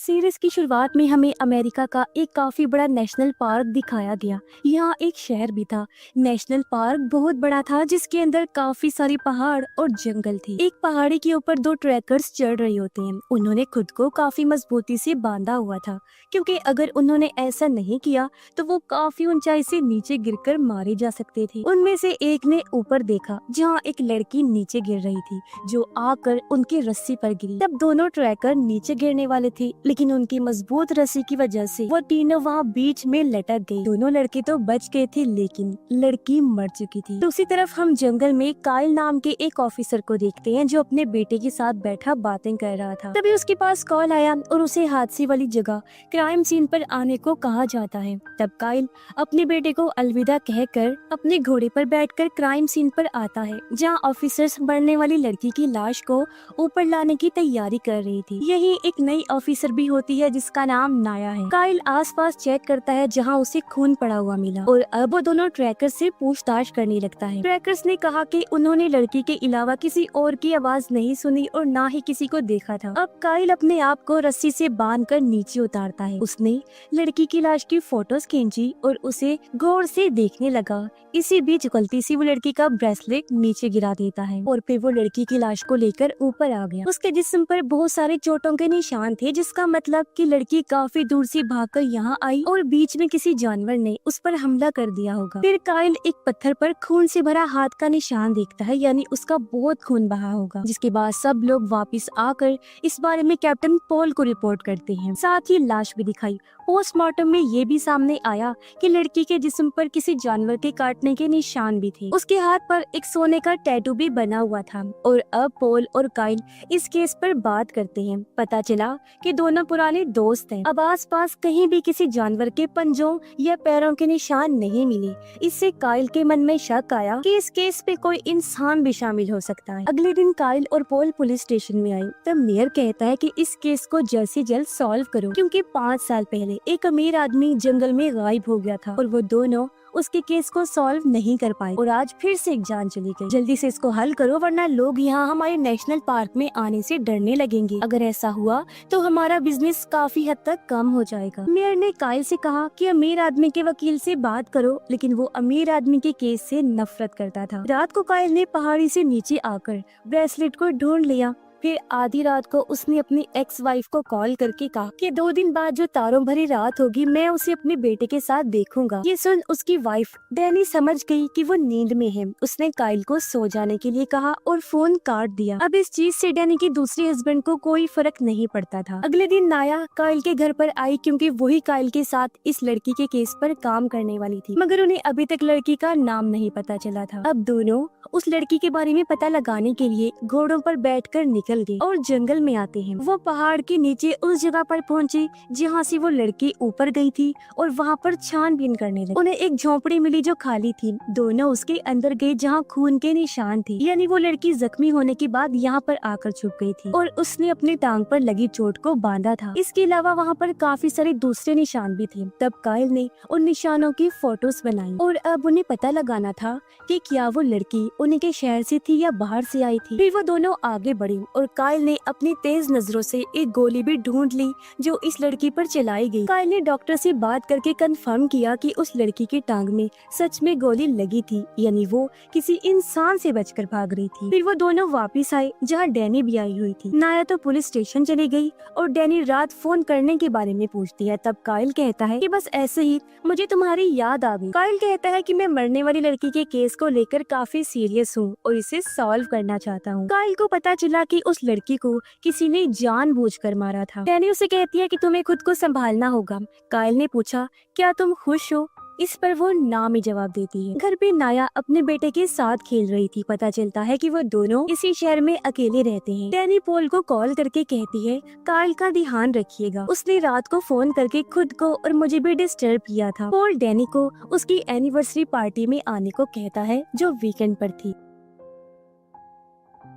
Series की शुरुआत में हमें अमेरिका का एक काफी बड़ा नेशनल पार्क दिखाया गया। यहाँ एक शहर भी था। नेशनल पार्क बहुत बड़ा था जिसके अंदर काफी सारी पहाड़ और जंगल थे। एक पहाड़ी के ऊपर दो ट्रैकर्स चढ़ रहे होते हैं। उन्होंने खुद को काफी मजबूती से बांधा हुआ था, क्योंकि अगर उन्होंने ऐसा नहीं किया तो वो काफी ऊंचाई से नीचे गिरकर मारे जा सकते थे। उनमें से एक ने ऊपर देखा जहाँ एक लड़की नीचे गिर रही थी, जो आकर उनकी रस्सी पर गिरी। तब दोनों ट्रैकर नीचे गिरने वाले थे, लेकिन उनकी मजबूत रस्सी की वजह से वो तीनों वहाँ बीच में लटक गए। दोनों लड़के तो बच गए थे, लेकिन लड़की मर चुकी थी। दूसरी तरफ हम जंगल में काइल नाम के एक ऑफिसर को देखते हैं, जो अपने बेटे के साथ बैठा बातें कर रहा था। तभी उसके पास कॉल आया और उसे हादसे वाली जगह क्राइम सीन पर आने को कहा जाता है। तब काइल अपने बेटे को अलविदा कहकर अपने घोड़े पर बैठकर क्राइम सीन पर आता है, जहाँ ऑफिसर्स मरने वाली लड़की की लाश को ऊपर लाने की तैयारी कर रही थी। यही एक नई ऑफिसर भी होती है जिसका नाम नाया है। काइल आसपास चेक करता है जहां उसे खून पड़ा हुआ मिला, और अब वो दोनों ट्रैकर से पूछताछ करने लगता है। ट्रैकर्स ने कहा कि उन्होंने लड़की के अलावा किसी और की आवाज नहीं सुनी और ना ही किसी को देखा था। अब काइल अपने आप को रस्सी से बांधकर नीचे उतारता है। उसने लड़की की लाश की फोटोज खींची और उसे गौर से देखने लगा। इसी बीच गलती से वो लड़की का ब्रेसलेट नीचे गिरा देता है और फिर वो लड़की की लाश को लेकर ऊपर आ गया। उसके जिस्म पर बहुत सारे चोटों के निशान थे, जिसका मतलब कि लड़की काफी दूर से भागकर यहाँ आई और बीच में किसी जानवर ने उस पर हमला कर दिया होगा। फिर काइल एक पत्थर पर खून से भरा हाथ का निशान देखता है, यानी उसका बहुत खून बहा होगा। जिसके बाद सब लोग वापिस आकर इस बारे में कैप्टन पॉल को रिपोर्ट करते हैं। साथ ही लाश भी दिखाई। पोस्टमार्टम में ये भी सामने आया कि लड़की के जिस्म पर किसी जानवर के काटने के निशान भी थे। उसके हाथ पर एक सोने का टैटू भी बना हुआ था। और अब पॉल और काइल इस केस पर बात करते हैं। पता चला कि दोनों पुराने दोस्त हैं। अब आसपास कहीं भी किसी जानवर के पंजों या पैरों के निशान नहीं मिले। इससे काइल के मन में शक आया कि इस केस पे कोई इंसान भी शामिल हो सकता है। अगले दिन काइल और पॉल पुलिस स्टेशन में आए। तब मेयर कहता है कि इस केस को जल्द से जल्द सॉल्व करो, क्योंकि 5 साल पहले एक अमीर आदमी जंगल में गायब हो गया था और वो दोनों उसके केस को सॉल्व नहीं कर पाए और आज फिर से एक जान चली गई। जल्दी से इसको हल करो, वरना लोग यहाँ हमारे नेशनल पार्क में आने से डरने लगेंगे। अगर ऐसा हुआ तो हमारा बिजनेस काफी हद तक कम हो जाएगा। मेयर ने काइल से कहा कि अमीर आदमी के वकील से बात करो, लेकिन वो अमीर आदमी के केस से नफरत करता था। रात को काइल ने पहाड़ी से नीचे आकर ब्रेसलेट को ढूंढ लिया। फिर आधी रात को उसने अपनी एक्स वाइफ को कॉल करके कहा कि 2 दिन बाद जो तारों भरी रात होगी, मैं उसे अपने बेटे के साथ देखूंगा। ये सुन उसकी वाइफ डैनी समझ गई कि वो नींद में है। उसने काइल को सो जाने के लिए कहा और फोन काट दिया। अब इस चीज से डैनी के दूसरे हस्बैंड को कोई फर्क नहीं पड़ता था। अगले दिन नाया काइल के घर पर आई, क्योंकि वही काइल के साथ इस लड़की के केस पर काम करने वाली थी, मगर उन्हें अभी तक लड़की का नाम नहीं पता चला था। अब दोनों उस लड़की के बारे में पता लगाने के लिए घोड़ों पर बैठकर निकल गए और जंगल में आते हैं। वो पहाड़ के नीचे उस जगह पर पहुंचे जहाँ से वो लड़की ऊपर गई थी और वहाँ पर छानबीन करने लगे। उन्हें एक झोपड़ी मिली जो खाली थी। दोनों उसके अंदर गए जहाँ खून के निशान थे, यानी वो लड़की जख्मी होने के बाद यहाँ पर आकर छुप गई थी और उसने अपनी टांग पर लगी चोट को बांधा था। इसके अलावा वहाँ पर काफी सारे दूसरे निशान भी थे। तब काइल ने उन निशानों की फोटोज बनाई और अब उन्हें पता लगाना था कि क्या वो लड़की उनके शहर से थी या बाहर से आई थी। फिर वो दोनों आगे बढ़े और काइल ने अपनी तेज नजरों से एक गोली भी ढूंढ ली जो इस लड़की पर चलाई गई। काइल ने डॉक्टर से बात करके कंफर्म किया कि उस लड़की की टांग में सच में गोली लगी थी, यानी वो किसी इंसान से बचकर भाग रही थी। फिर वो दोनों वापस आए जहाँ डैनी भी आई हुई थी। नाया तो पुलिस स्टेशन चली गई और डैनी रात फोन करने के बारे में पूछती है। तब काइल कहता है कि बस ऐसे ही मुझे तुम्हारी याद आ गई। काइल कहता है कि मैं मरने वाली लड़की के केस को लेकर काफी सीरियस हूँ और इसे सॉल्व करना चाहता हूँ। काइल को पता चला कि उस लड़की को किसी ने जानबूझकर मारा था। डैनी उसे कहती है कि तुम्हें खुद को संभालना होगा। काइल ने पूछा, क्या तुम खुश हो? इस पर वो ना में जवाब देती है। घर पे नाया अपने बेटे के साथ खेल रही थी। पता चलता है कि वो दोनों इसी शहर में अकेले रहते हैं। डैनी पॉल को कॉल करके कहती है, काइल का ध्यान रखिएगा। उसने रात को फोन करके खुद को और मुझे भी डिस्टर्ब किया था। पॉल डैनी को उसकी एनिवर्सरी पार्टी में आने को कहता है जो वीकेंड पर थी।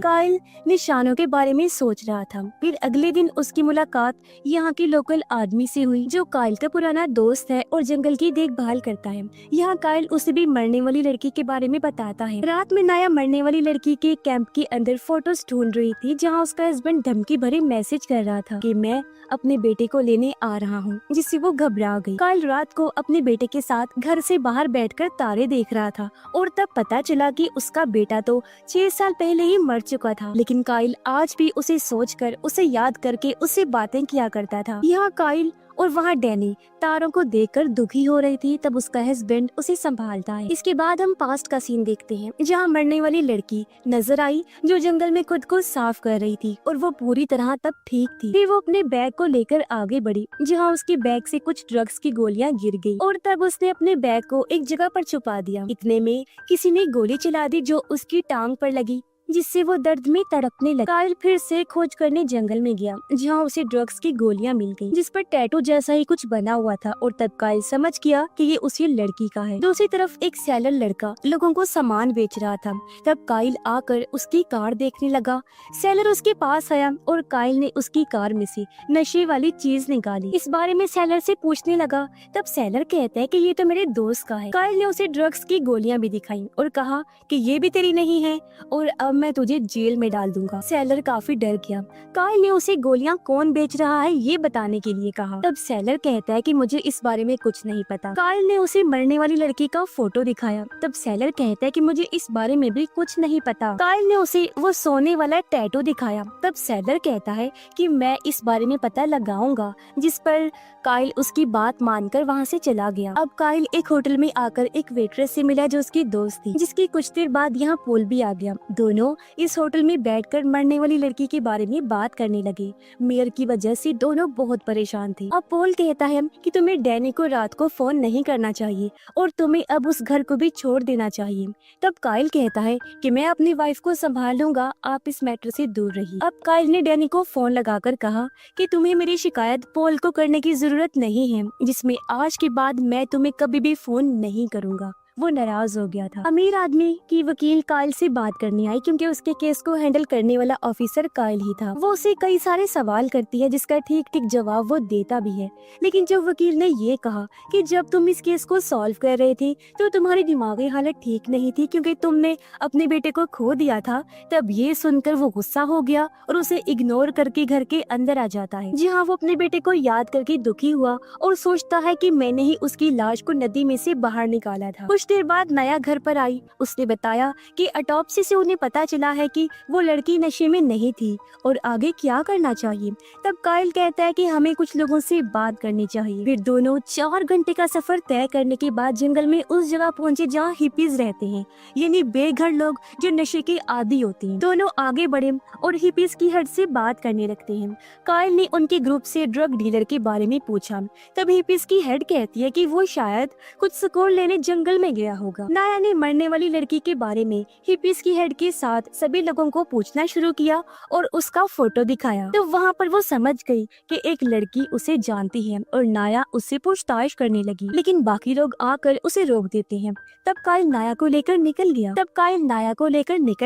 काइल निशानों के बारे में सोच रहा था। फिर अगले दिन उसकी मुलाकात यहाँ के लोकल आदमी से हुई जो काइल का पुराना दोस्त है और जंगल की देखभाल करता है। यहाँ काइल उसे भी मरने वाली लड़की के बारे में बताता है। रात में नाया मरने वाली लड़की के कैंप के अंदर फोटोज ढूंढ रही थी जहाँ उसका हस्बैंड धमकी भरे मैसेज कर रहा था कि मैं अपने बेटे को लेने आ रहा हूँ, जिससे वो घबरा गई। काइल रात को अपने बेटे के साथ घर से बाहर बैठकर तारे देख रहा था और तब पता चला कि उसका बेटा तो 6 साल पहले ही मर चुका था। लेकिन काइल आज भी उसे सोचकर, उसे याद करके उससे बातें किया करता था। यहाँ काइल और वहाँ डैनी तारों को देखकर दुखी हो रही थी। तब उसका हस्बैंड उसे संभालता है। इसके बाद हम पास्ट का सीन देखते हैं जहाँ मरने वाली लड़की नजर आई जो जंगल में खुद को साफ कर रही थी और वो पूरी तरह तब ठीक थी। फिर वो अपने बैग को लेकर आगे बढ़ी जहाँ उसके बैग से कुछ ड्रग्स की गोलियां गिर गई और तब उसने अपने बैग को एक जगह पर छुपा दिया। इतने में किसी ने गोली चला दी जो उसकी टांग पर लगी, जिससे वो दर्द में तड़पने लगा। काइल फिर से खोज करने जंगल में गया जहाँ उसे ड्रग्स की गोलियां मिल गईं, जिस पर टैटू जैसा ही कुछ बना हुआ था और तब काइल समझ गया कि ये उसी लड़की का है। दूसरी तरफ एक सेलर लड़का लोगों को सामान बेच रहा था। तब काइल आकर उसकी कार देखने लगा। सेलर उसके पास आया और काइल ने उसकी कार में से नशे वाली चीज निकाली। इस बारे में सेलर से पूछने लगा। तब सेलर कहता है कि ये तो मेरे दोस्त का है। काइल ने उसे ड्रग्स की गोलियां भी दिखाई और कहा कि ये भी तेरी नहीं है और अब मैं तुझे जेल में डाल दूंगा। सेलर काफी डर गया। काइल ने उसे गोलियां कौन बेच रहा है ये बताने के लिए कहा। तब सेलर कहता है कि मुझे इस बारे में कुछ नहीं पता। काइल ने उसे मरने वाली लड़की का फोटो दिखाया। तब सेलर कहता है कि मुझे इस बारे में भी कुछ नहीं पता। काइल ने उसे वो सोने वाला टैटू दिखाया। तब सेलर कहता है कि मैं इस बारे में पता लगाऊंगा, जिस पर काइल उसकी बात मानकर वहाँ से चला गया। अब काइल एक होटल में आकर एक वेट्रेस से मिला जो उसकी दोस्त थी, जिसकी कुछ देर बाद यहाँ पोल भी आ गया। दोनों इस होटल में बैठकर मरने वाली लड़की के बारे में बात करने लगे। मेयर की वजह से दोनों बहुत परेशान थे। अब पोल कहता है कि तुम्हें डैनी को रात को फोन नहीं करना चाहिए और तुम्हें अब उस घर को भी छोड़ देना चाहिए। तब काइल कहता है कि मैं अपनी वाइफ को संभाल लूंगा, आप इस मैटर से दूर रहिए। अब काइल ने डैनी को फोन लगाकर कहा कि तुम्हें मेरी शिकायत पोल को करने की जरूरत नहीं है, जिसमें आज के बाद मैं तुम्हें कभी भी फोन नहीं करूंगा। वो नाराज हो गया था। अमीर आदमी की वकील काइल से बात करने आई क्योंकि उसके केस को हैंडल करने वाला ऑफिसर काइल ही था। वो उसे कई सारे सवाल करती है जिसका ठीक ठीक जवाब वो देता भी है। लेकिन जब वकील ने ये कहा कि जब तुम इस केस को सॉल्व कर रहे थे तो तुम्हारी दिमागी हालत ठीक नहीं थी क्योंकि तुमने अपने बेटे को खो दिया था, तब ये सुनकर वो गुस्सा हो गया और उसे इग्नोर करके घर के अंदर आ जाता है, जहाँ वो अपने बेटे को याद करके दुखी हुआ और सोचता है कि मैंने ही उसकी लाश को नदी में से बाहर निकाला था। कुछ देर बाद नया घर पर आई। उसने बताया कि ऑटोप्सी से उन्हें पता चला है कि वो लड़की नशे में नहीं थी और आगे क्या करना चाहिए। तब काइल कहता है कि हमें कुछ लोगों से बात करनी चाहिए। फिर दोनों 4 घंटे का सफर तय करने के बाद जंगल में उस जगह पहुंचे जहाँ हिपीज रहते हैं, यानी बेघर लोग जो नशे के आदी होते हैं। दोनों आगे बढ़े और हिपीज की हट से बात करने लगते हैं। काइल ने उनके ग्रुप से ड्रग डीलर के बारे में पूछा। तब हिपीज की हेड कहती है कि वो शायद कुछ सुकून लेने जंगल में गया होगा। नाया ने मरने वाली लड़की के बारे में हिपीज की हेड के साथ सभी लोगों को पूछना शुरू किया और उसका फोटो दिखाया। तो वहाँ पर वो समझ गई कि एक लड़की उसे जानती है और नाया उससे पूछताछ करने लगी, लेकिन बाकी लोग आकर उसे रोक देते हैं। तब काइल नाया को लेकर निकल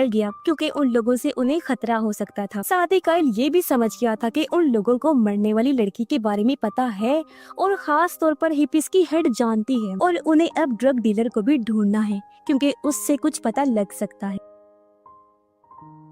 गया क्योंकि उन लोगों से उन्हें खतरा हो सकता था। साथ ही काइल ये भी समझ गया था कि उन लोगों को मरने वाली लड़की के बारे में पता है और खास तौर पर हिपीज की हेड जानती है और उन्हें अब ड्रग डीलर को भी ढूंढना है क्योंकि उससे कुछ पता लग सकता है।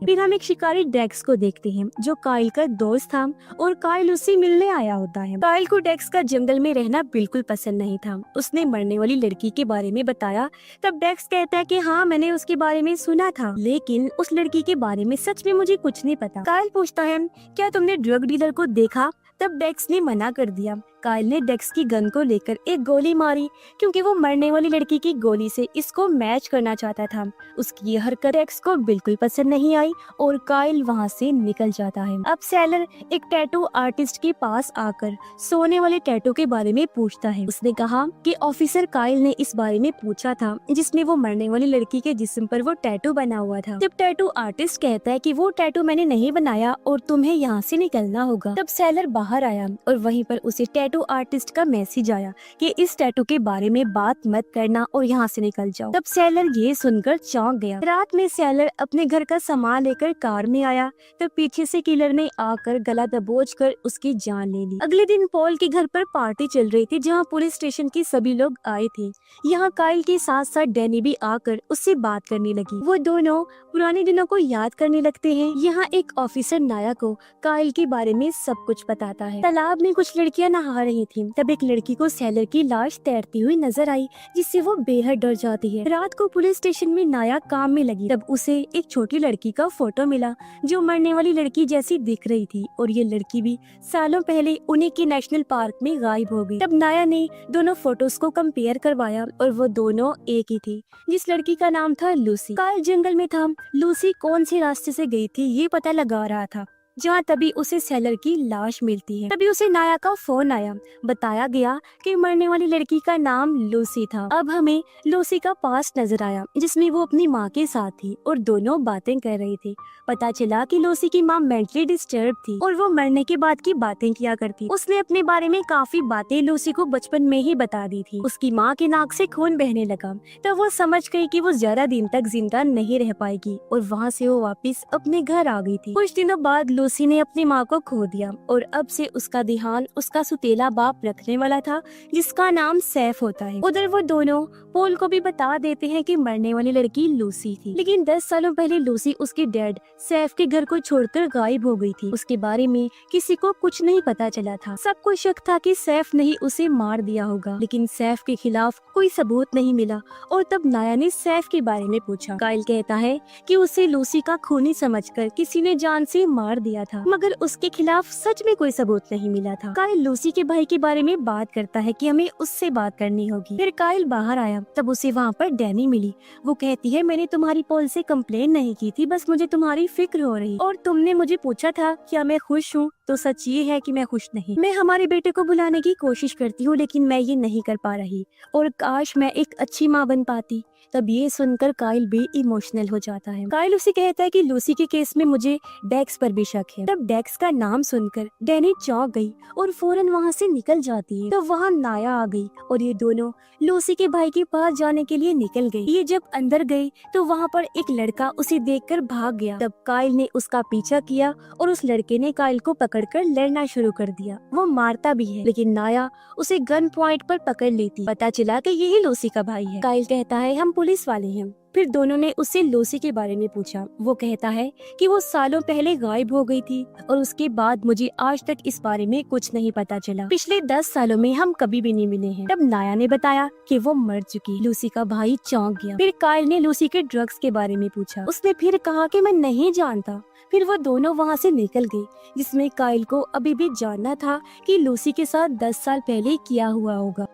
फिर हम एक शिकारी डेक्स को देखते हैं जो काइल का दोस्त था और काइल उससे मिलने आया होता है। काइल को डेक्स का जंगल में रहना बिल्कुल पसंद नहीं था। उसने मरने वाली लड़की के बारे में बताया। तब डेक्स कहता है कि हाँ, मैंने उसके बारे में सुना था, लेकिन उस लड़की के बारे में सच में मुझे कुछ नहीं पता। काइल पूछता है क्या तुमने ड्रग डीलर को देखा? तब डेक्स ने मना कर दिया। काइल ने डेक्स की गन को लेकर एक गोली मारी क्योंकि वो मरने वाली लड़की की गोली से इसको मैच करना चाहता था। उसकी यह हरकत डेक्स को बिल्कुल पसंद नहीं आई और काइल वहाँ से निकल जाता है। अब सेलर एक टैटू आर्टिस्ट के पास आकर सोने वाले टैटू के बारे में पूछता है। उसने कहा कि ऑफिसर काइल ने इस बारे में पूछा था जिसमें वो मरने वाली लड़की के जिस्म पर वो टैटू बना हुआ था। जब टैटू आर्टिस्ट कहता है कि वो टैटू मैंने नहीं बनाया और तुम्हें यहाँ से निकलना होगा। तब सेलर बाहर आया और वहीं पर उसे टैटू आर्टिस्ट का मैसेज आया कि इस टैटू के बारे में बात मत करना और यहाँ से निकल जाओ। तब सेलर ये सुनकर चौंक गया। रात में सेलर अपने घर का सामान लेकर कार में आया, तब पीछे से किलर ने आकर गला दबोच कर उसकी जान ले ली। अगले दिन पॉल के घर पर पार्टी चल रही थी जहाँ पुलिस स्टेशन के सभी लोग आए थे। यहाँ काइल के साथ साथ डैनी भी आकर उससे बात करने लगी। वो दोनों पुराने दिनों को याद करने लगते हैं। यहाँ एक ऑफिसर नाया को काइल के बारे में सब कुछ बताता है। तालाब में कुछ लड़कियां नहा रही थीं। तब एक लड़की को सेलर की लाश तैरती हुई नजर आई, जिससे वो बेहद डर जाती है। रात को पुलिस स्टेशन में नाया काम में लगी, तब उसे एक छोटी लड़की का फोटो मिला जो मरने वाली लड़की जैसी दिख रही थी, और ये लड़की भी सालों पहले उन्हीं के नेशनल पार्क में गायब हो गई। तब नाया ने दोनों फोटोज को कंपेयर करवाया और वो दोनों एक ही थी। जिस लड़की का नाम था लूसी। काइल जंगल में था। लूसी कौन से रास्ते से गई थी ये पता लगा रहा था, जहाँ तभी उसे सेलर की लाश मिलती है। तभी उसे नाया का फोन आया। बताया गया कि मरने वाली लड़की का नाम लूसी था। अब हमें लूसी का पास्ट नजर आया, जिसमें वो अपनी माँ के साथ थी और दोनों बातें कर रही थी। पता चला कि लूसी की माँ मेंटली डिस्टर्ब थी और वो मरने के बाद की बातें किया करती। उसने अपने बारे में काफी बातें लूसी को बचपन में ही बता दी थी। उसकी माँ के नाक से खून बहने लगा, तब वो समझ गई कि वो ज्यादा दिन तक जिंदा नहीं रह पाएगी और वहाँ से वो वापस अपने घर आ गई थी। कुछ दिनों बाद लूसी ने अपनी माँ को खो दिया और अब से उसका ध्यान उसका सुतेला बाप रखने वाला था, जिसका नाम सैफ होता है। उधर वो दोनों पोल को भी बता देते हैं कि मरने वाली लड़की लूसी थी, लेकिन 10 सालों पहले लूसी उसके डैड सैफ के घर को छोड़कर गायब हो गई थी। उसके बारे में किसी को कुछ नहीं पता चला था। सबको शक था कि सैफ ने ही उसे मार दिया होगा, लेकिन सैफ के खिलाफ कोई सबूत नहीं मिला। और तब नाया ने सैफ के बारे में पूछा। काइल कहता है कि उसे लूसी का खूनी समझकर किसी ने जान से मार दिया था, मगर उसके खिलाफ सच में कोई सबूत नहीं मिला था। काइल लूसी के भाई के बारे में बात करता है कि हमें उससे बात करनी होगी। फिर काइल बाहर आया, तब उसे वहाँ पर डैनी मिली। वो कहती है, मैंने तुम्हारी पॉल से कंप्लेन नहीं की थी, बस मुझे तुम्हारी फिक्र हो रही, और तुमने मुझे पूछा था क्या मैं खुश हूँ, तो सच ये है कि मैं खुश नहीं। मैं हमारे बेटे को बुलाने की कोशिश करती हूँ, लेकिन मैं ये नहीं कर पा रही, और काश मैं एक अच्छी माँ बन पाती। तब ये सुनकर काइल भी इमोशनल हो जाता है। काइल उसे कहता है कि लूसी के केस में मुझे डेक्स पर भी शक है। तब डेक्स का नाम सुनकर डैनी चौंक गई और फौरन वहाँ से निकल जाती है। तब वहाँ नाया आ गई और ये दोनों लूसी के भाई के पास जाने के लिए निकल गई। ये जब अंदर गई तो वहाँ पर एक लड़का उसे देखकर भाग गया। तब काइल ने उसका पीछा किया और उस लड़के ने काइल को पकड़कर लड़ना शुरू कर दिया। वो मारता भी है, लेकिन नाया उसे गन पॉइंट पर पकड़ लेती। पता चला कि यही लूसी का भाई है। काइल कहता है, हम पुलिस वाले हैं। फिर दोनों ने उससे लूसी के बारे में पूछा। वो कहता है कि वो सालों पहले गायब हो गई थी और उसके बाद मुझे आज तक इस बारे में कुछ नहीं पता चला। पिछले 10 सालों में हम कभी भी नहीं मिले हैं। तब नाया ने बताया कि वो मर चुकी। लूसी का भाई चौंक गया। फिर काइल ने लूसी के ड्रग्स के बारे में पूछा। उसने फिर कहा कि मैं नहीं जानता। फिर वो दोनों वहाँ से निकल गए, जिसमें काइल को अभी भी जानना था कि लूसी के साथ 10 साल पहले किया हुआ होगा।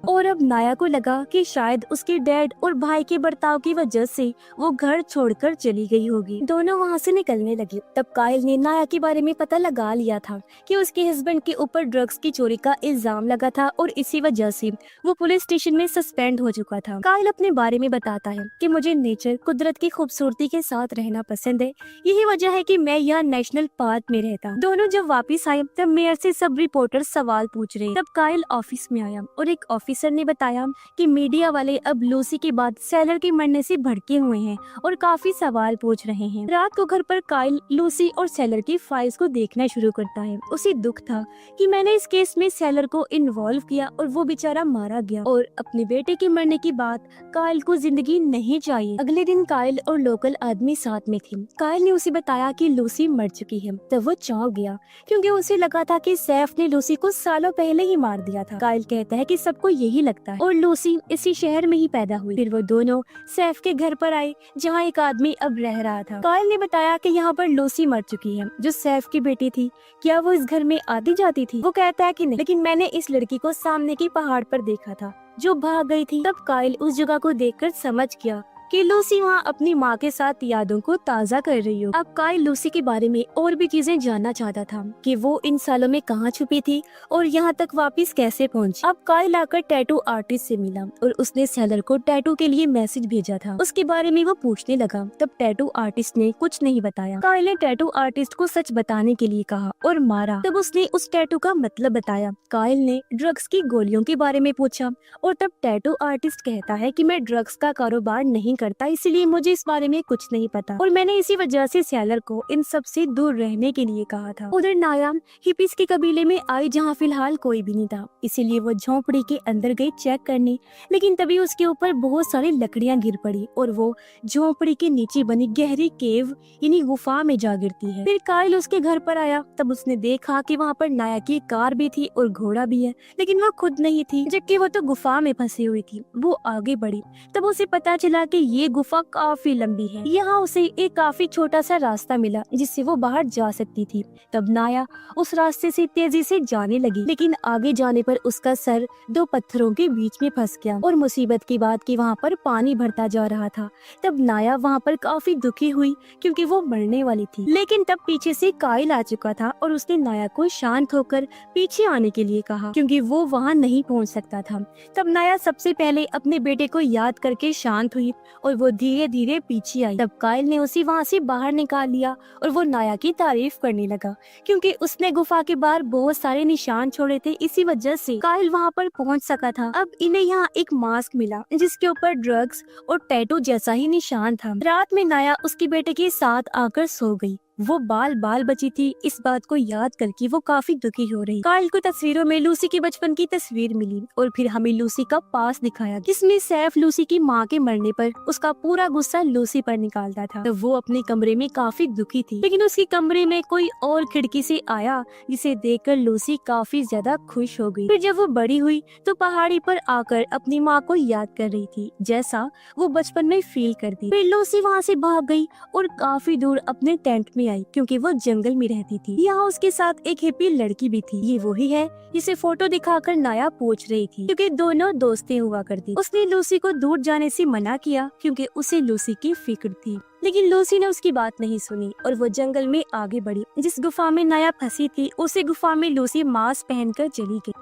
और अब नाया को लगा कि शायद उसके डैड और भाई के बर्ताव की वजह से वो घर छोड़कर चली गई होगी। दोनों वहाँ से निकलने लगे। तब काइल ने नाया के बारे में पता लगा लिया था कि उसके हस्बैंड के ऊपर ड्रग्स की चोरी का इल्जाम लगा था और इसी वजह से वो पुलिस स्टेशन में सस्पेंड हो चुका था। काइल अपने बारे में बताता है कि मुझे नेचर, कुदरत की खूबसूरती के साथ रहना पसंद है। यही वजह है कि मैं यहाँ नेशनल पार्क में रहता हूँ। दोनों जब वापिस आए तब मेयर से सब रिपोर्टर सवाल पूछ रहे। तब काइल ऑफिस में आया और एक ऑफिसर ने बताया कि मीडिया वाले अब लूसी के बाद सेलर के मरने से भड़के हुए हैं और काफी सवाल पूछ रहे हैं। रात को घर पर काइल लूसी और सेलर की फाइल्स को देखना शुरू करता है। उसे दुख था कि मैंने इस केस में सेलर को इन्वॉल्व किया और वो बेचारा मारा गया, और अपने बेटे के मरने की बात काइल को जिंदगी नहीं चाहिए। अगले दिन काइल और लोकल आदमी साथ में थे। काइल ने उसे बताया कि लूसी मर चुकी है। तब वो चौंक गया क्योंकि उसे लगा था कि सैफ ने लूसी को सालों पहले ही मार दिया था। काइल कहता है कि सबको यही लगता है और लूसी इसी शहर में ही पैदा हुई। फिर वो दोनों सैफ के घर पर आए जहाँ एक आदमी अब रह रहा था। काइल ने बताया कि यहाँ पर लूसी मर चुकी है जो सैफ की बेटी थी। क्या वो इस घर में आती जाती थी? वो कहता है कि नहीं, लेकिन मैंने इस लड़की को सामने की पहाड़ पर देखा था जो भाग गई थी। तब काइल उस जगह को देखकर समझ गया कि लूसी वहाँ अपनी माँ के साथ यादों को ताज़ा कर रही हो। अब काइल लूसी के बारे में और भी चीजें जानना चाहता था कि वो इन सालों में कहाँ छुपी थी और यहाँ तक वापस कैसे पहुँची। अब काइल आकर टैटू आर्टिस्ट से मिला और उसने सेलर को टैटू के लिए मैसेज भेजा था। उसके बारे में वो पूछने लगा, तब टैटू आर्टिस्ट ने कुछ नहीं बताया। काइल ने टैटू आर्टिस्ट को सच बताने के लिए कहा और मारा। तब उसने उस टैटू का मतलब बताया। काइल ने ड्रग्स की गोलियों के बारे में पूछा और तब टैटू आर्टिस्ट कहता है कि मैं ड्रग्स का कारोबार नहीं करता, इसलिए मुझे इस बारे में कुछ नहीं पता और मैंने इसी वजह से सेलर को इन सब से दूर रहने के लिए कहा था। उधर नाया हिप्पीज के कबीले में आई जहाँ फिलहाल कोई भी नहीं था, इसीलिए वो झोंपड़ी के अंदर गई चेक करने, लेकिन तभी उसके ऊपर बहुत सारी लकड़ियाँ गिर पड़ी और वो झोंपड़ी के नीचे बनी गहरी केव यानी गुफा में जा गिरती है। फिर काइल उसके घर पर आया, तब उसने देखा कि वहाँ पर नाया की कार भी थी और घोड़ा भी है, लेकिन वो खुद नहीं थी, जबकि वो तो गुफा में फंसी हुई थी। वो आगे बढ़ी, तब उसे पता चला कि ये गुफा काफी लंबी है। यहाँ उसे एक काफी छोटा सा रास्ता मिला जिससे वो बाहर जा सकती थी। तब नाया उस रास्ते से तेजी से जाने लगी, लेकिन आगे जाने पर उसका सर दो पत्थरों के बीच में फंस गया और मुसीबत की बात कि वहाँ पर पानी भरता जा रहा था। तब नाया वहाँ पर काफी दुखी हुई क्योंकि वो मरने वाली थी, लेकिन तब पीछे से काइल आ चुका था और उसने नाया को शांत होकर पीछे आने के लिए कहा क्योंकि वो वहाँ नहीं पहुँच सकता था। तब नाया सबसे पहले अपने बेटे को याद करके शांत हुई और वो धीरे धीरे पीछे आई। तब काइल ने उसे वहाँ से बाहर निकाल लिया और वो नाया की तारीफ करने लगा क्योंकि उसने गुफा के बाहर बहुत सारे निशान छोड़े थे, इसी वजह से काइल वहाँ पर पहुँच सका था। अब इन्हें यहाँ एक मास्क मिला जिसके ऊपर ड्रग्स और टैटू जैसा ही निशान था। रात में नाया उसके बेटे के साथ आकर सो गई। वो बाल बाल बची थी। इस बात को याद करके वो काफी दुखी हो रही। काइल को तस्वीरों में लूसी की बचपन की तस्वीर मिली और फिर हमें लूसी का पास दिखाया जिसमें सैफ लूसी की माँ के मरने पर उसका पूरा गुस्सा लूसी पर निकालता था। तो वो अपने कमरे में काफी दुखी थी, लेकिन उसके कमरे में कोई और खिड़की से आया जिसे देखकर लूसी काफी ज्यादा खुश हो गई। फिर जब वो बड़ी हुई तो पहाड़ी पर आकर अपनी माँ को याद कर रही थी जैसा वो बचपन में फील करती। फिर लूसी वहाँ से भाग गई और काफी दूर अपने टेंट में आई क्योंकि वो जंगल में रहती थी। यहाँ उसके साथ एक हिप्पी लड़की भी थी। ये वही है जिसे फोटो दिखाकर नाया पूछ रही थी क्योंकि दोनों दोस्तें हुआ करती। उसने लूसी को दूर जाने से मना किया क्योंकि उसे लूसी की फिक्र थी, लेकिन लूसी ने उसकी बात नहीं सुनी और वो जंगल में आगे बढ़ी। जिस गुफा में नाया फंसी थी उसी गुफा में लूसी मास्क पहनकर चली गई।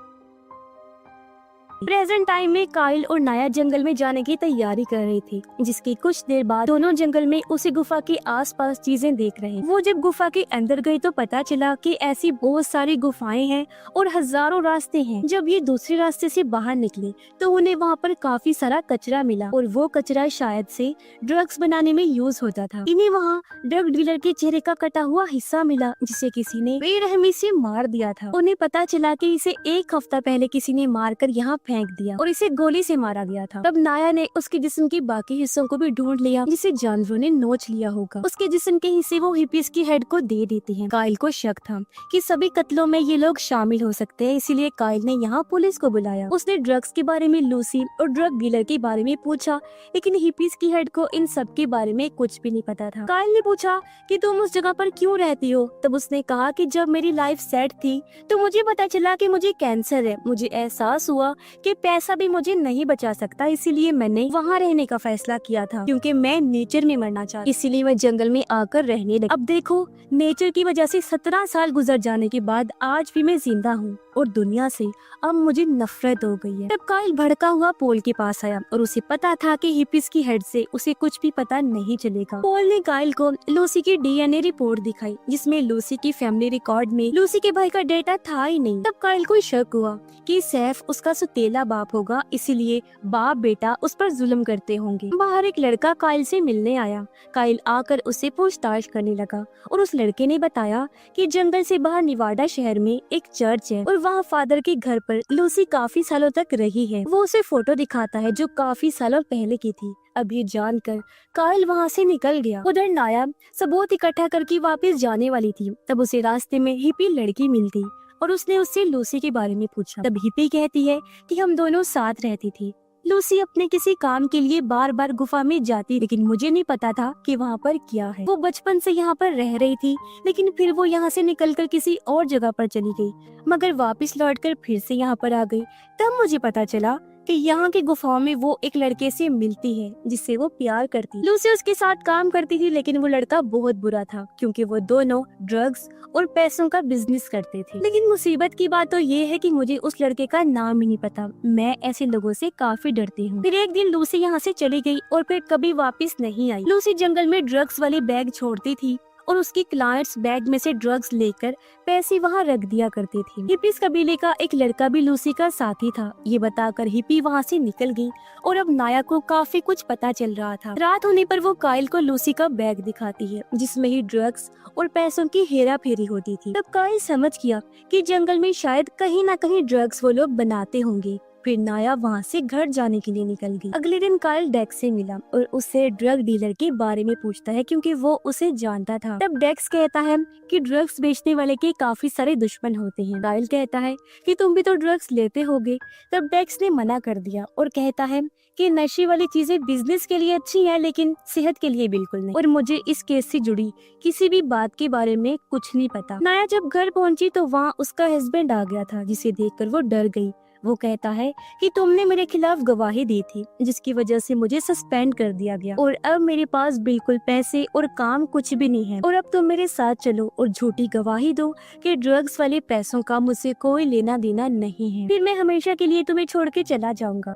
प्रेजेंट टाइम में काइल और नाया जंगल में जाने की तैयारी कर रही थी, जिसकी कुछ देर बाद दोनों जंगल में उसी गुफा के आसपास चीजें देख रहे। वो जब गुफा के अंदर गई तो पता चला कि ऐसी बहुत सारी गुफाएं हैं और हजारों रास्ते हैं। जब ये दूसरे रास्ते से बाहर निकले तो उन्हें वहाँ पर काफी सारा कचरा मिला और वो कचरा शायद से ड्रग्स बनाने में यूज होता था। इन्हें वहाँ ड्रग डीलर के चेहरे का कटा हुआ हिस्सा मिला जिसे किसी ने बेरहमी से मार दिया था। उन्हें पता चला कि इसे एक हफ्ता पहले किसी ने मारकर यहाँ फेंक दिया और इसे गोली से मारा गया था। तब नाया ने उसके जिस्म के बाकी हिस्सों को भी ढूंढ लिया जिसे जानवरों ने नोच लिया होगा। उसके जिस्म के हिस्से वो हिप्पीज की हेड को दे देती हैं। काइल को शक था कि सभी कत्लों में ये लोग शामिल हो सकते हैं, इसीलिए काइल ने यहाँ पुलिस को बुलाया। उसने ड्रग्स के बारे में लूसी और ड्रग डीलर के बारे में पूछा, लेकिन हिप्पीज की हेड को इन सब के बारे में कुछ भी नहीं पता था। काइल ने पूछा कि तुम उस जगह पर क्यों रहती हो? तब उसने कहा कि जब मेरी लाइफ सेट थी तो मुझे पता चला कि मुझे कैंसर है। मुझे एहसास हुआ कि पैसा भी मुझे नहीं बचा सकता, इसीलिए मैंने वहाँ रहने का फैसला किया था क्योंकि मैं नेचर में मरना चाहती, इसीलिए मैं जंगल में आकर रहने लगी। अब देखो, नेचर की वजह से 17 साल गुजर जाने के बाद आज भी मैं जिंदा हूँ और दुनिया से अब मुझे नफरत हो गई है। तब काइल भड़का हुआ पोल के पास आया और उसे पता था कि हिप्पीज की हेड से उसे कुछ भी पता नहीं चलेगा। पोल ने काइल को लूसी की डीएनए रिपोर्ट दिखाई जिसमें लूसी की फैमिली रिकॉर्ड में लूसी के भाई का डेटा था ही नहीं। तब काइल को शक हुआ कि सैफ उसका सुतेला बाप होगा, इसीलिए बाप बेटा उस पर जुल्म करते होंगे। बाहर एक लड़का काइल से मिलने आया। काइल आकर उससे पूछताछ करने लगा और उस लड़के ने बताया कि जंगल से बाहर निवाडा शहर में एक चर्च है और वहाँ फादर के घर पर लूसी काफी सालों तक रही है। वो उसे फोटो दिखाता है जो काफी सालों पहले की थी। अब ये जानकर काइल वहाँ से निकल गया। उधर नाया सबूत इकट्ठा करके वापस जाने वाली थी। तब उसे रास्ते में हिप्पी लड़की मिलती और उसने उससे लूसी के बारे में पूछा। तब हिप्पी कहती है कि हम दोनों साथ रहती थी। लूसी अपने किसी काम के लिए बार बार गुफा में जाती, लेकिन मुझे नहीं पता था कि वहाँ पर क्या है। वो बचपन से यहाँ पर रह रही थी, लेकिन फिर वो यहाँ से निकलकर किसी और जगह पर चली गई, मगर वापस लौटकर फिर से यहाँ पर आ गई। तब मुझे पता चला कि यहाँ की गुफाओं में वो एक लड़के से मिलती है जिससे वो प्यार करती। लूसी उसके साथ काम करती थी, लेकिन वो लड़का बहुत बुरा था क्योंकि वो दोनों ड्रग्स और पैसों का बिजनेस करते थे। लेकिन मुसीबत की बात तो ये है कि मुझे उस लड़के का नाम ही नहीं पता। मैं ऐसे लोगों से काफी डरती हूँ। फिर एक दिन लूसी यहाँ से चली गई और फिर कभी वापस नहीं आई। लूसी जंगल में ड्रग्स वाले बैग छोड़ती थी और उसकी क्लाइंट्स बैग में से ड्रग्स लेकर पैसे वहाँ रख दिया करते थे। हिप्पीज कबीले का एक लड़का भी लूसी का साथी था। ये बताकर हिप्पी वहाँ से निकल गई और अब नाया को काफी कुछ पता चल रहा था। रात होने पर वो काइल को लूसी का बैग दिखाती है जिसमें ही ड्रग्स और पैसों की हेरा फेरी होती थी। तब काइल समझ गया कि जंगल में शायद कहीं न कहीं ड्रग्स वो लोग बनाते होंगे। फिर नाया वहाँ से घर जाने के लिए निकल गई। अगले दिन काइल डेक्स से मिला और उससे ड्रग डीलर के बारे में पूछता है क्योंकि वो उसे जानता था। तब डेक्स कहता है कि ड्रग्स बेचने वाले के काफी सारे दुश्मन होते हैं। काइल कहता है कि तुम भी तो ड्रग्स लेते होगे। तब डेक्स ने मना कर दिया और कहता है कि नशे वाली चीजें बिजनेस के लिए अच्छी है लेकिन सेहत के लिए बिल्कुल नहीं, और मुझे इस केस से जुड़ी किसी भी बात के बारे में कुछ नहीं पता। नाया जब घर पहुंची तो वहाँ उसका हस्बैंड आ गया था जिसे देखकर वो डर गई। वो कहता है कि तुमने मेरे खिलाफ गवाही दी थी जिसकी वजह से मुझे सस्पेंड कर दिया गया और अब मेरे पास बिल्कुल पैसे और काम कुछ भी नहीं है, और अब तुम मेरे साथ चलो और झूठी गवाही दो कि ड्रग्स वाले पैसों का मुझसे कोई लेना देना नहीं है, फिर मैं हमेशा के लिए तुम्हें छोड़ के चला जाऊंगा।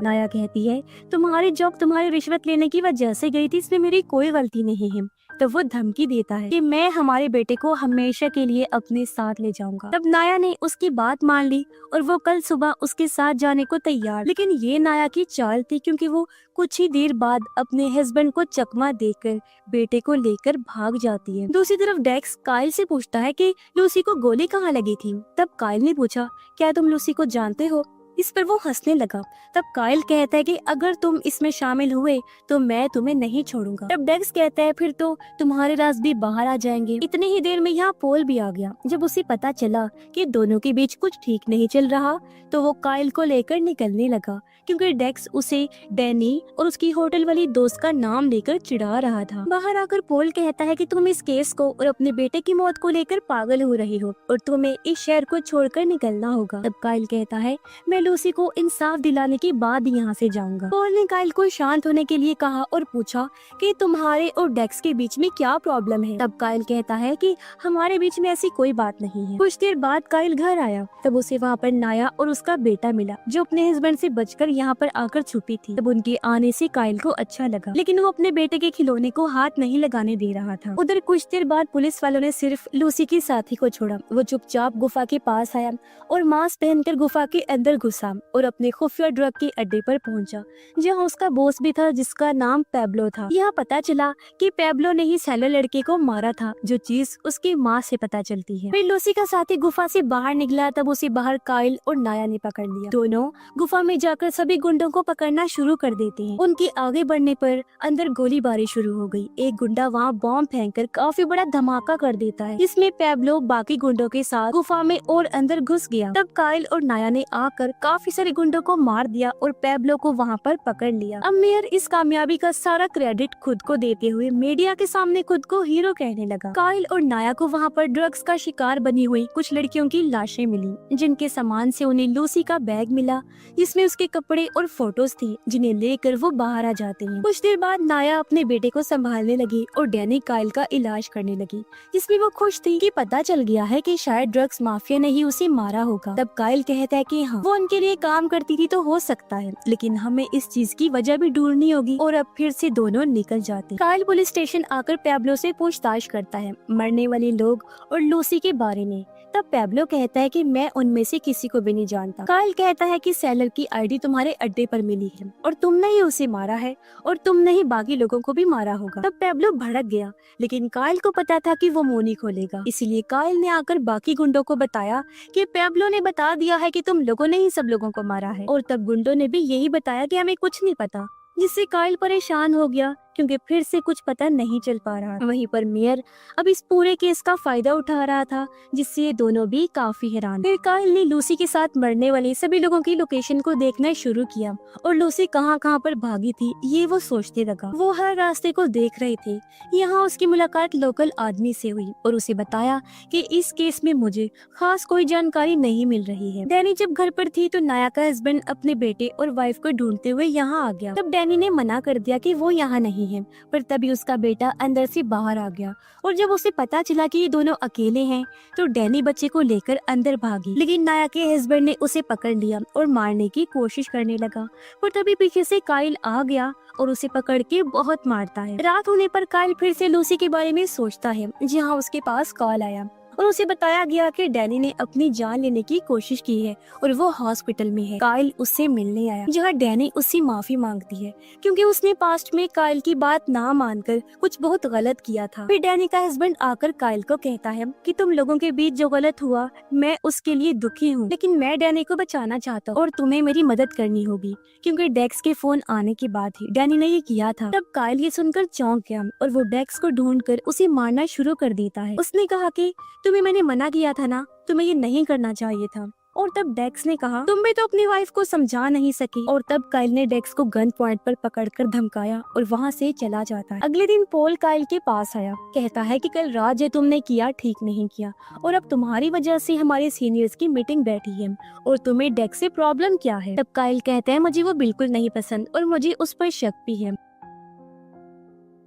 नाया कहती है तुम्हारी जॉब तुम्हारी रिश्वत लेने की वजह से गई थी, इसमें मेरी कोई गलती नहीं है। तब वो धमकी देता है कि मैं हमारे बेटे को हमेशा के लिए अपने साथ ले जाऊंगा। तब नाया ने उसकी बात मान ली और वो कल सुबह उसके साथ जाने को तैयार। लेकिन ये नाया की चाल थी क्योंकि वो कुछ ही देर बाद अपने हस्बैंड को चकमा देकर बेटे को लेकर भाग जाती है। दूसरी तरफ डेक्स काइल से पूछता है कि लूसी को गोली कहाँ लगी थी। तब काइल ने पूछा क्या तुम लूसी को जानते हो। इस पर वो हंसने लगा। तब काइल कहता है कि अगर तुम इसमें शामिल हुए तो मैं तुम्हें नहीं छोड़ूंगा। तब डेक्स कहता है फिर तो तुम्हारे राज भी बाहर आ जाएंगे। इतनी ही देर में यहाँ पोल भी आ गया। जब उसे पता चला कि दोनों के बीच कुछ ठीक नहीं चल रहा तो वो काइल को लेकर निकलने लगा क्योंकि डेक्स उसे डैनी और उसकी होटल वाली दोस्त का नाम लेकर चिढ़ा रहा था। बाहर आकर पोल कहता है कि तुम इस केस को और अपने बेटे की मौत को लेकर पागल हो रही हो और तुम्हें इस शहर को छोड़कर निकलना होगा। तब काइल कहता है मैं लूसी को इंसाफ दिलाने के बाद यहाँ से जाऊंगा। पॉल ने काइल को शांत होने के लिए कहा और पूछा कि तुम्हारे और डेक्स के बीच में क्या प्रॉब्लम है। तब काइल कहता है कि हमारे बीच में ऐसी कोई बात नहीं है। कुछ देर बाद काइल घर आया। तब उसे वहाँ पर नाया और उसका बेटा मिला जो अपने हस्बैंड से बचकर यहाँ पर आकर छुपी थी। तब उनके आने से काइल को अच्छा लगा, लेकिन वो अपने बेटे के खिलौने को हाथ नहीं लगाने दे रहा था। उधर कुछ देर बाद पुलिस वालों ने सिर्फ लूसी के साथी को छोड़ा। वो चुपचाप गुफा के पास आया और मास्क पहनकर गुफा के अंदर घुसा और अपने खुफिया ड्रग के अड्डे पर पहुंचा जहां उसका बॉस भी था जिसका नाम पैब्लो था। यह पता चला कि पैब्लो ने ही सैलर लड़के को मारा था, जो चीज उसकी माँ से पता चलती है। फिर लूसी का साथी गुफा से बाहर निकला। तब उसे बाहर काइल और नाया ने पकड़ लिया। दोनों गुफा में जाकर सभी गुंडों को पकड़ना शुरू कर देते हैं। उनके आगे बढ़ने पर अंदर गोलीबारी शुरू हो गई। एक गुंडा वहाँ बॉम्ब फेंककर काफी बड़ा धमाका कर देता है जिसमें पैब्लो बाकी गुंडों के साथ गुफा में और अंदर घुस गया। तब काइल और नाया ने आकर काफी सारे गुंडों को मार दिया और पैब्लो को वहाँ पर पकड़ लिया। अब मेयर इस कामयाबी का सारा क्रेडिट खुद को देते हुए मीडिया के सामने खुद को हीरो कहने लगा। काइल और नाया को वहाँ पर ड्रग्स का शिकार बनी हुई कुछ लड़कियों की लाशें मिली जिनके सामान से उन्हें लूसी का बैग मिला जिसमें उसके कपड़े और फोटोज थी जिन्हें लेकर वो बाहर आ जाते हैं। कुछ देर बाद नाया अपने बेटे को संभालने लगी और डैनी काइल का इलाज करने लगी जिसमें वो खुश थी कि पता चल गया है कि शायद ड्रग्स माफिया ने ही उसे मारा होगा। तब काइल कहता है कि हाँ वो उनके लिए काम करती थी तो हो सकता है, लेकिन हमें इस चीज की वजह भी ढूंढनी होगी। और अब फिर से दोनों निकल जाते। काइल पुलिस स्टेशन आकर पैब्लो से पूछताछ करता है मरने वाले लोग और लूसी के बारे में। तब पैब्लो कहता है कि मैं उनमें से किसी को भी नहीं जानता। काइल कहता है कि सेलर की आईडी तुम्हारे अड्डे पर मिली है और तुमने ही उसे मारा है और तुमने ही बाकी लोगों को भी मारा होगा। तब पैब्लो भड़क गया, लेकिन काइल को पता था कि वो मुंह नहीं खोलेगा, इसलिए काइल ने आकर बाकी गुंडों को बताया कि पैब्लो ने बता दिया है कि तुम लोगों ने ही सब लोगों को मारा है। और तब गुंडों ने भी यही बताया कि हमें कुछ नहीं पता, जिससे काइल परेशान हो गया क्योंकि फिर से कुछ पता नहीं चल पा रहा। वहीं पर मेयर अब इस पूरे केस का फायदा उठा रहा था, जिससे ये दोनों भी काफी हैरान। फिर काइल ने लूसी के साथ मरने वाले सभी लोगों की लोकेशन को देखना शुरू किया और लूसी कहाँ कहाँ पर भागी थी ये वो सोचते लगा। वो हर रास्ते को देख रहे थे। यहाँ उसकी मुलाकात लोकल आदमी से हुई और उसे बताया कि इस केस में मुझे खास कोई जानकारी नहीं मिल रही है। डैनी जब घर पर थी तो नाया का हस्बैंड अपने बेटे और वाइफ को ढूंढते हुए यहाँ आ गया। तब डैनी ने मना कर दिया कि वो यहाँ नहीं है, पर तभी उसका बेटा अंदर से बाहर आ गया और जब उसे पता चला कि ये दोनों अकेले हैं तो डैनी बच्चे को लेकर अंदर भागी। लेकिन नाया के हस्बैंड ने उसे पकड़ लिया और मारने की कोशिश करने लगा, पर तभी पीछे से काइल आ गया और उसे पकड़ के बहुत मारता है। रात होने पर काइल फिर से लूसी के बारे में सोचता है, जहाँ उसके पास कॉल आया और उसे बताया गया कि डैनी ने अपनी जान लेने की कोशिश की है और वो हॉस्पिटल में है। काइल उससे मिलने आया, जहाँ डैनी उससे माफी मांगती है क्योंकि उसने पास्ट में काइल की बात ना मानकर कुछ बहुत गलत किया था। फिर डैनी का हस्बैंड आकर काइल को कहता है कि तुम लोगों के बीच जो गलत हुआ मैं उसके लिए दुखी हूँ, लेकिन मैं डैनी को बचाना चाहता हूँ और तुम्हें मेरी मदद करनी होगी क्योंकि डेक्स के फोन आने के बाद ही डैनी ने ये किया था। तब काइल ये सुनकर चौंक गया और वो डेक्स को ढूंढकर उसे मारना शुरू कर देता है। उसने कहा कि तुम्हें मैंने मना किया था ना, तुम्हें ये नहीं करना चाहिए था। और तब डेक्स ने कहा तुम भी तो अपनी वाइफ को समझा नहीं सकी। और तब काइल ने डेक्स को गन पॉइंट पर पकड़कर धमकाया और वहाँ से चला जाता है। अगले दिन पॉल काइल के पास आया, कहता है कि कल रात जो तुमने किया ठीक नहीं किया और अब तुम्हारी वजह से हमारे सीनियर्स की मीटिंग बैठी है और तुम्हें डेक्स से प्रॉब्लम क्या है। तब काइल कहता है मुझे वो बिल्कुल नहीं पसंद और मुझे उस पर शक भी है।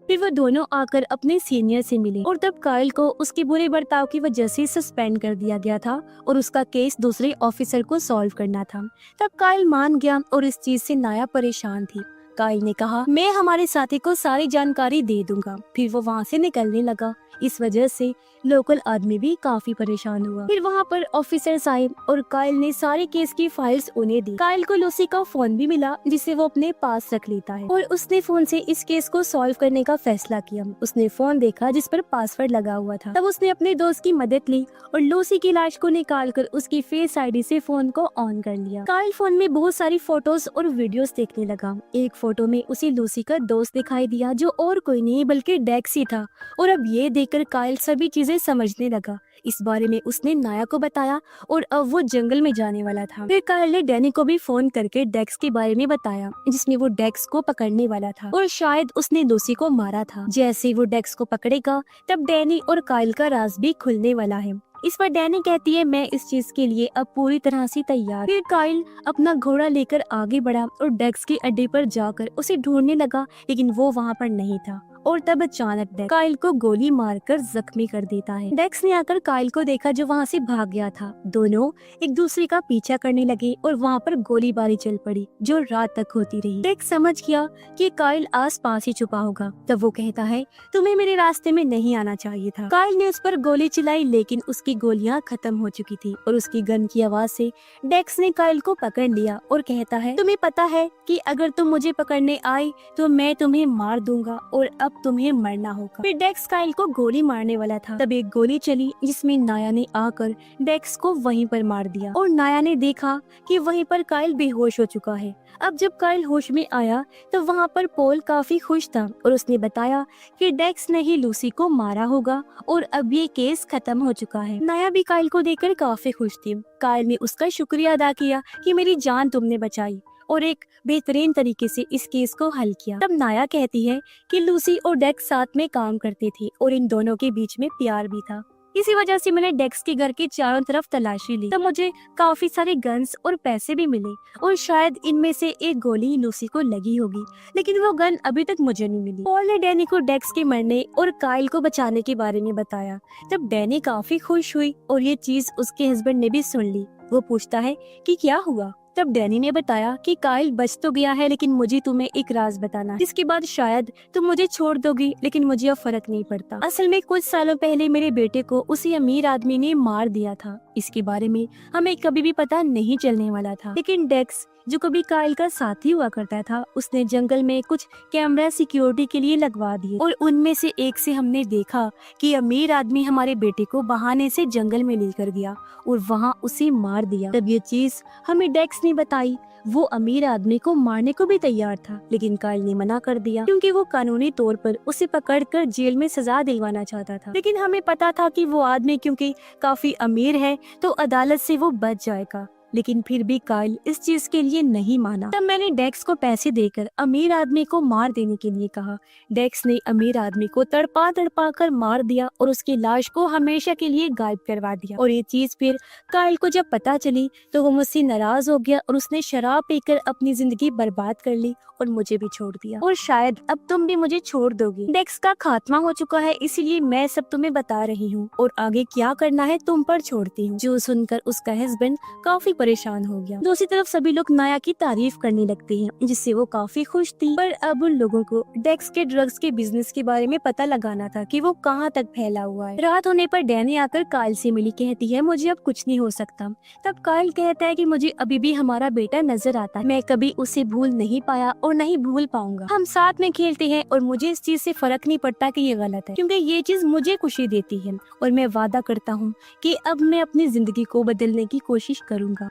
फिर वो दोनों आकर अपने सीनियर से मिले और तब काइल को उसके बुरे बर्ताव की वजह से सस्पेंड कर दिया गया था और उसका केस दूसरे ऑफिसर को सॉल्व करना था। तब काइल मान गया और इस चीज से नाया परेशान थी। काइल ने कहा मैं हमारे साथी को सारी जानकारी दे दूंगा। फिर वो वहाँ से निकलने लगा। इस वजह से लोकल आदमी भी काफी परेशान हुआ। फिर वहाँ पर ऑफिसर्स आए और काइल ने सारे केस की फाइल्स उन्हें दी। काइल को लूसी का फोन भी मिला जिसे वो अपने पास रख लेता है और उसने फोन से इस केस को सॉल्व करने का फैसला किया। उसने फोन देखा जिस पर पासवर्ड लगा हुआ था। तब उसने अपने दोस्त की मदद ली और लूसी की लाश को निकालकर उसकी फेस आईडी से फोन को ऑन कर लिया। काइल फोन में बहुत सारी फोटोज और वीडियोस देखने लगा। एक फोटो में उसे लूसी का दोस्त दिखाई दिया जो और कोई नहीं बल्कि डेक्स ही था और अब ये देखकर काइल सभी चीजें समझने लगा। इस बारे में उसने नाया को बताया और अब वो जंगल में जाने वाला था। फिर काइल ने डैनी को भी फोन करके डेक्स के बारे में बताया जिसमें वो डेक्स को पकड़ने वाला था और शायद उसने लूसी को मारा था। जैसे ही वो डेक्स को पकड़ेगा तब डैनी और काइल का राज भी खुलने वाला है। इस पर डैनी कहती है मैं इस चीज के लिए अब पूरी तरह से तैयार। फिर काइल अपना घोड़ा लेकर आगे बढ़ा और डेक्स के अड्डे पर जाकर उसे ढूंढने लगा, लेकिन वो वहाँ पर नहीं था। और तब अचानक डेक्स काइल को गोली मारकर जख्मी कर देता है। डेक्स ने आकर काइल को देखा जो वहाँ से भाग गया था। दोनों एक दूसरे का पीछा करने लगे और वहाँ पर गोलीबारी चल पड़ी जो रात तक होती रही। डेक्स समझ गया कि काइल आस पास ही छुपा होगा। तब वो कहता है तुम्हें मेरे रास्ते में नहीं आना चाहिए था। काइल ने उस पर गोली चलाई लेकिन उसकी गोलियां खत्म हो चुकी थी और उसकी गन की आवाज से डेक्स ने काइल को पकड़ लिया और कहता है तुम्हें पता है कि अगर तुम मुझे पकड़ने आए तो मैं तुम्हें मार दूंगा और अब तुम्हें मरना होगा। फिर डेक्स काइल को गोली मारने वाला था। तब एक गोली चली जिसमें नाया ने आकर डेक्स को वहीं पर मार दिया और नाया ने देखा कि वहीं पर काइल बेहोश हो चुका है। अब जब काइल होश में आया तो वहाँ पर पॉल काफी खुश था और उसने बताया कि डेक्स ने ही लूसी को मारा होगा और अब ये केस खत्म हो चुका है। नाया भी काइल को देखकर काफी खुश थी। काइल ने उसका शुक्रिया अदा किया कि मेरी जान तुमने बचाई और एक बेहतरीन तरीके से इस केस को हल किया। तब नाया कहती है कि लूसी और डेक्स साथ में काम करते थे और इन दोनों के बीच में प्यार भी था। इसी वजह से मैंने डेक्स के घर के चारों तरफ तलाशी ली। तब मुझे काफी सारे गन्स और पैसे भी मिले और शायद इनमें से एक गोली लूसी को लगी होगी, लेकिन वो गन अभी तक मुझे नहीं मिली। पॉल ने डैनी को डेक्स के मरने और काइल को बचाने के बारे में बताया। तब डैनी काफी खुश हुई और ये चीज उसके हस्बैंड ने भी सुन ली। वो पूछता है कि क्या हुआ। तब डैनी ने बताया कि काइल बच तो गया है लेकिन मुझे तुम्हें एक राज बताना है, जिसके बाद शायद तुम मुझे छोड़ दोगी, लेकिन मुझे अब फर्क नहीं पड़ता। असल में कुछ सालों पहले मेरे बेटे को उसी अमीर आदमी ने मार दिया था इसके बारे में हमें कभी भी पता नहीं चलने वाला था। लेकिन डेक्स, जो कभी काइल का साथी हुआ करता था, उसने जंगल में कुछ कैमरा सिक्योरिटी के लिए लगवा दिए और उनमें से एक से हमने देखा कि अमीर आदमी हमारे बेटे को बहाने से जंगल में लेकर गया और वहाँ उसे मार दिया। तब ये चीज हमें डेक्स ने बताई। वो अमीर आदमी को मारने को भी तैयार था, लेकिन काइल ने मना कर दिया क्योंकि वो कानूनी तौर पर उसे पकड़कर जेल में सजा दिलवाना चाहता था। लेकिन हमें पता था कि वो आदमी क्योंकि काफी अमीर है तो अदालत से वो बच जाएगा। लेकिन फिर भी काइल इस चीज के लिए नहीं माना। तब मैंने डेक्स को पैसे देकर अमीर आदमी को मार देने के लिए कहा। डेक्स ने अमीर आदमी को तड़पा तड़पा कर मार दिया और उसकी लाश को हमेशा के लिए गायब करवा दिया। और ये चीज फिर काइल को जब पता चली तो वो मुझसे नाराज हो गया और उसने शराब पीकर अपनी जिंदगी बर्बाद कर ली और मुझे भी छोड़ दिया। और शायद अब तुम भी मुझे छोड़ दोगी। डेक्स का खात्मा हो चुका है, इसीलिए मैं सब तुम्हें बता रही हूँ और आगे क्या करना है तुम पर छोड़ती हूँ। जो सुनकर उसका हस्बैंड काफी परेशान हो गया। दूसरी तरफ सभी लोग नाया की तारीफ करने लगते हैं, जिससे वो काफी खुश थी। पर अब उन लोगों को डेक्स के ड्रग्स के बिजनेस के बारे में पता लगाना था कि वो कहाँ तक फैला हुआ है। रात होने पर डैनी आकर काइल से मिली, कहती है मुझे अब कुछ नहीं हो सकता। तब काइल कहता है कि मुझे अभी भी हमारा बेटा नजर आता है, मैं कभी उसे भूल नहीं पाया और नहीं भूल पाऊंगा। हम साथ में खेलते हैं और मुझे इस चीज से फर्क नहीं पड़ता कि ये गलत है, क्योंकि ये चीज मुझे खुशी देती है और मैं वादा करता हूँ कि अब मैं अपनी जिंदगी को बदलने की कोशिश करूंगा।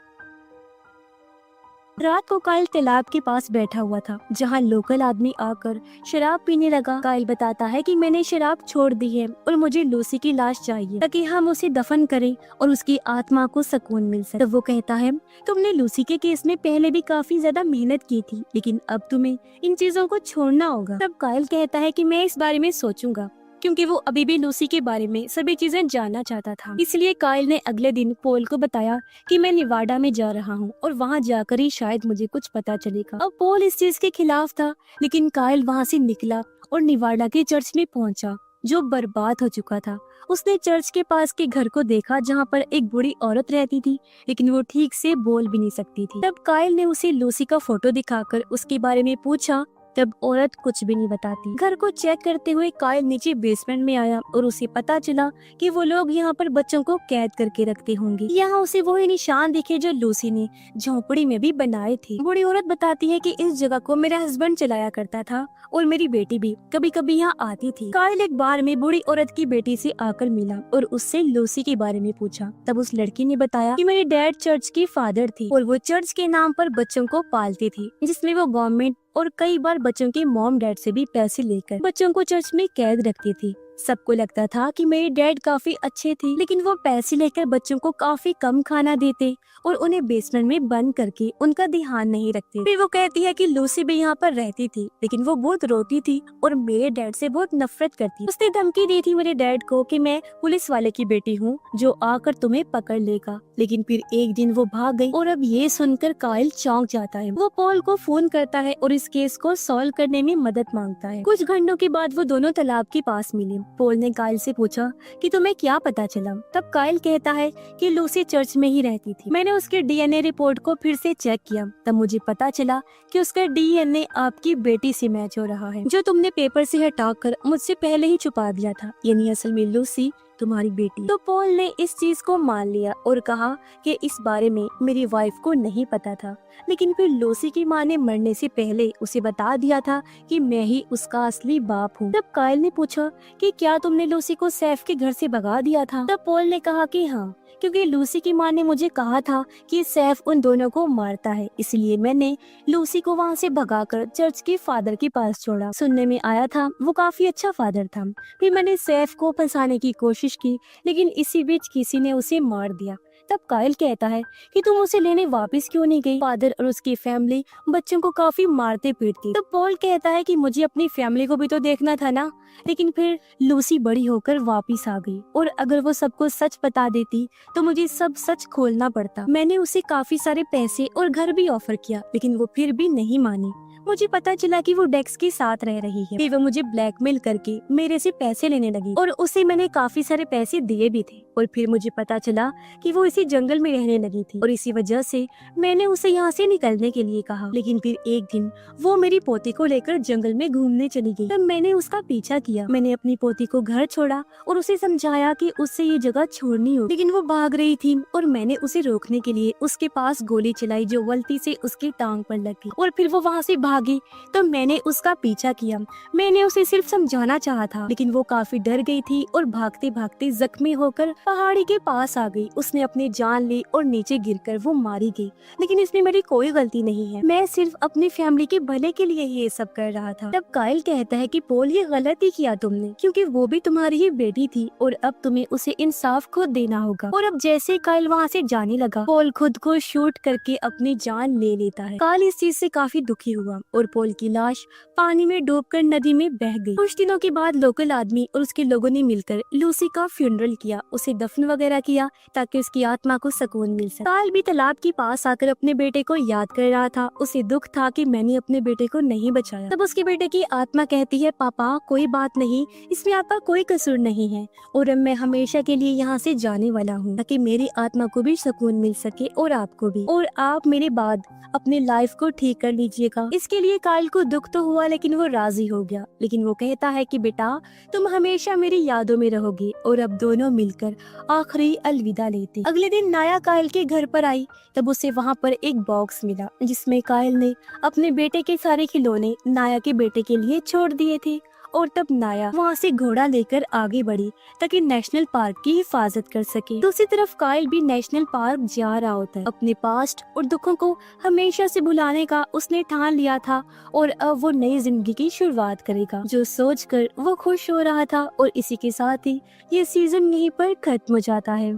रात को काइल तालाब के पास बैठा हुआ था, जहाँ लोकल आदमी आकर शराब पीने लगा। काइल बताता है कि मैंने शराब छोड़ दी है और मुझे लूसी की लाश चाहिए ताकि हम उसे दफन करें और उसकी आत्मा को सुकून मिल सके। तब वो कहता है तुमने लूसी के केस में पहले भी काफी ज्यादा मेहनत की थी, लेकिन अब तुम्हें इन चीजों को छोड़ना होगा। तब काइल कहता है कि मैं इस बारे में सोचूंगा, क्योंकि वो अभी भी लूसी के बारे में सभी चीजें जानना चाहता था। इसलिए काइल ने अगले दिन पॉल को बताया कि मैं निवाडा में जा रहा हूँ और वहाँ जाकर ही शायद मुझे कुछ पता चलेगा। अब पॉल इस चीज के खिलाफ था, लेकिन काइल वहाँ से निकला और निवाडा के चर्च में पहुँचा, जो बर्बाद हो चुका था। उसने चर्च के पास के घर को देखा, जहाँ पर एक बूढ़ी औरत रहती थी, लेकिन वो ठीक से बोल भी नहीं सकती थी। तब काइल ने उसे लूसी का फोटो दिखाकर उसके बारे में पूछा। तब औरत कुछ भी नहीं बताती। घर को चेक करते हुए काइल नीचे बेसमेंट में आया और उसे पता चला कि वो लोग यहाँ पर बच्चों को कैद करके रखते होंगे। यहाँ उसे वही निशान दिखे जो लूसी ने झोपड़ी में भी बनाए थे। बूढ़ी औरत बताती है कि इस जगह को मेरा हस्बैंड चलाया करता था और मेरी बेटी भी कभी कभी यहाँ आती थी। काइल एक बार में बूढ़ी औरत की बेटी से आकर मिला और उससे लूसी के बारे में पूछा। तब उस लड़की ने बताया कि मेरे डैड चर्च की फादर थी और वो चर्च के नाम पर बच्चों को पालती थी, जिसमें वो गवर्नमेंट और कई बार बच्चों के मॉम डैड से भी पैसे लेकर बच्चों को चर्च में कैद रखती थी। सबको लगता था कि मेरे डैड काफी अच्छे थे, लेकिन वो पैसे लेकर बच्चों को काफी कम खाना देते और उन्हें बेसमेंट में बंद करके उनका ध्यान नहीं रखते। फिर वो कहती है कि लूसी भी यहाँ पर रहती थी, लेकिन वो बहुत रोती थी और मेरे डैड से बहुत नफरत करती। उसने धमकी दी थी मेरे डैड को कि मैं पुलिस वाले की बेटी हूँ जो आकर तुम्हें पकड़ लेगा, लेकिन फिर एक दिन वो भाग गई। और अब ये सुनकर काइल चौंक जाता है। वो पॉल को फोन करता है और इस केस को सॉल्व करने में मदद मांगता है। कुछ घंटों के बाद वो दोनों तालाब के पास मिले। पॉल ने काइल से पूछा कि तुम्हें क्या पता चला। तब काइल कहता है कि लूसी चर्च में ही रहती थी। मैंने उसके डीएनए रिपोर्ट को फिर से चेक किया, तब मुझे पता चला कि उसका डीएनए आपकी बेटी से मैच हो रहा है, जो तुमने पेपर से हटाकर मुझसे पहले ही छुपा दिया था, यानी असल में लूसी तुम्हारी बेटी। तो पॉल ने इस चीज को मान लिया और कहा कि इस बारे में मेरी वाइफ को नहीं पता था, लेकिन फिर लूसी की माँ ने मरने से पहले उसे बता दिया था कि मैं ही उसका असली बाप हूँ। तब काइल ने पूछा कि क्या तुमने लूसी को सैफ के घर से भगा दिया था। तब पॉल ने कहा कि हाँ, क्योंकि लूसी की माँ ने मुझे कहा था कि सैफ उन दोनों को मारता है, इसलिए मैंने लूसी को वहाँ से भगाकर चर्च के फादर के पास छोड़ा। सुनने में आया था वो काफी अच्छा फादर था। फिर मैंने सैफ को फंसाने की कोशिश की, लेकिन इसी बीच किसी ने उसे मार दिया। तब काइल कहता है कि तुम उसे लेने वापस क्यों नहीं गई। फादर और उसकी फैमिली बच्चों को काफी मारते पीटती। तब पॉल कहता है कि मुझे अपनी फैमिली को भी तो देखना था ना। लेकिन फिर लूसी बड़ी होकर वापस आ गई और अगर वो सबको सच बता देती तो मुझे सब सच खोलना पड़ता। मैंने उसे काफी सारे पैसे और घर भी ऑफर किया, लेकिन वो फिर भी नहीं मानी। मुझे पता चला कि वो डेक्स के साथ रह रही है। फिर वो मुझे ब्लैकमेल करके मेरे से पैसे लेने लगी और उसे मैंने काफी सारे पैसे दिए भी थे। और फिर मुझे पता चला कि वो इसी जंगल में रहने लगी थी और इसी वजह से मैंने उसे यहाँ से निकलने के लिए कहा। लेकिन फिर एक दिन वो मेरी पोती को लेकर जंगल में घूमने चली गई। तब मैंने उसका पीछा किया। मैंने अपनी पोती को घर छोड़ा और उसे समझाया कि उससे ये जगह छोड़नी हो, लेकिन वो भाग रही थी और मैंने उसे रोकने के लिए उसके पास गोली चलाई जो गलती से उसकी टांग पर लग गई और फिर वो वहाँ से भागी। तो मैंने उसका पीछा किया। मैंने उसे सिर्फ समझाना चाहा था, लेकिन वो काफी डर गई थी और भागते भागते जख्मी होकर पहाड़ी के पास आ गई। उसने अपनी जान ली और नीचे गिरकर वो मारी गई, लेकिन इसमें मेरी कोई गलती नहीं है। मैं सिर्फ अपनी फैमिली के भले के लिए ये सब कर रहा था। तब काइल कहता है कि पोल ये गलत ही किया तुमने, क्योंकि वो भी तुम्हारी ही बेटी थी और अब तुम्हें उसे इंसाफ खुद देना होगा। और अब जैसे काइल वहाँ से जाने लगा, पोल खुद को शूट करके अपनी जान ले लेता है। काइल इस चीज से काफी दुखी हुआ और पोल की लाश पानी में डूबकर नदी में बह गई। कुछ दिनों के बाद लोकल आदमी और उसके लोगों ने मिलकर लूसी का फ्यूनरल किया, उसे दफन वगैरह किया ताकि उसकी आत्मा को सुकून मिल सके। काइल भी तालाब के पास आकर अपने बेटे को याद कर रहा था। उसे दुख था कि मैंने अपने बेटे को नहीं बचाया। तब उसके बेटे की आत्मा कहती है, पापा कोई बात नहीं, इसमें आपका कोई कसूर नहीं है और अब मैं हमेशा के लिए यहाँ से जाने वाला हूँ ताकि मेरी आत्मा को भी सुकून मिल सके और आपको भी, और आप मेरे बाद अपनी लाइफ को ठीक कर लीजिएगा। इसके लिए काइल को दुख तो हुआ, लेकिन वो राजी हो गया। लेकिन वो कहता है कि बेटा तुम हमेशा मेरी यादों में रहोगे, और अब दोनों मिलकर आखिरी अलविदा लेते। अगले दिन नाया काइल के घर पर आई। तब उसे वहाँ पर एक बॉक्स मिला जिसमें काइल ने अपने बेटे के सारे खिलौने नाया के बेटे के लिए छोड़ दिए थे। और तब नाया वहाँ से घोड़ा लेकर आगे बढ़ी ताकि नेशनल पार्क की हिफाजत कर सके। दूसरी तरफ काइल भी नेशनल पार्क जा रहा होता है। अपने पास्ट और दुखों को हमेशा से भुलाने का उसने ठान लिया था और अब वो नई जिंदगी की शुरुआत करेगा, जो सोचकर वो खुश हो रहा था। और इसी के साथ ही ये सीजन यहीं पर खत्म हो जाता है।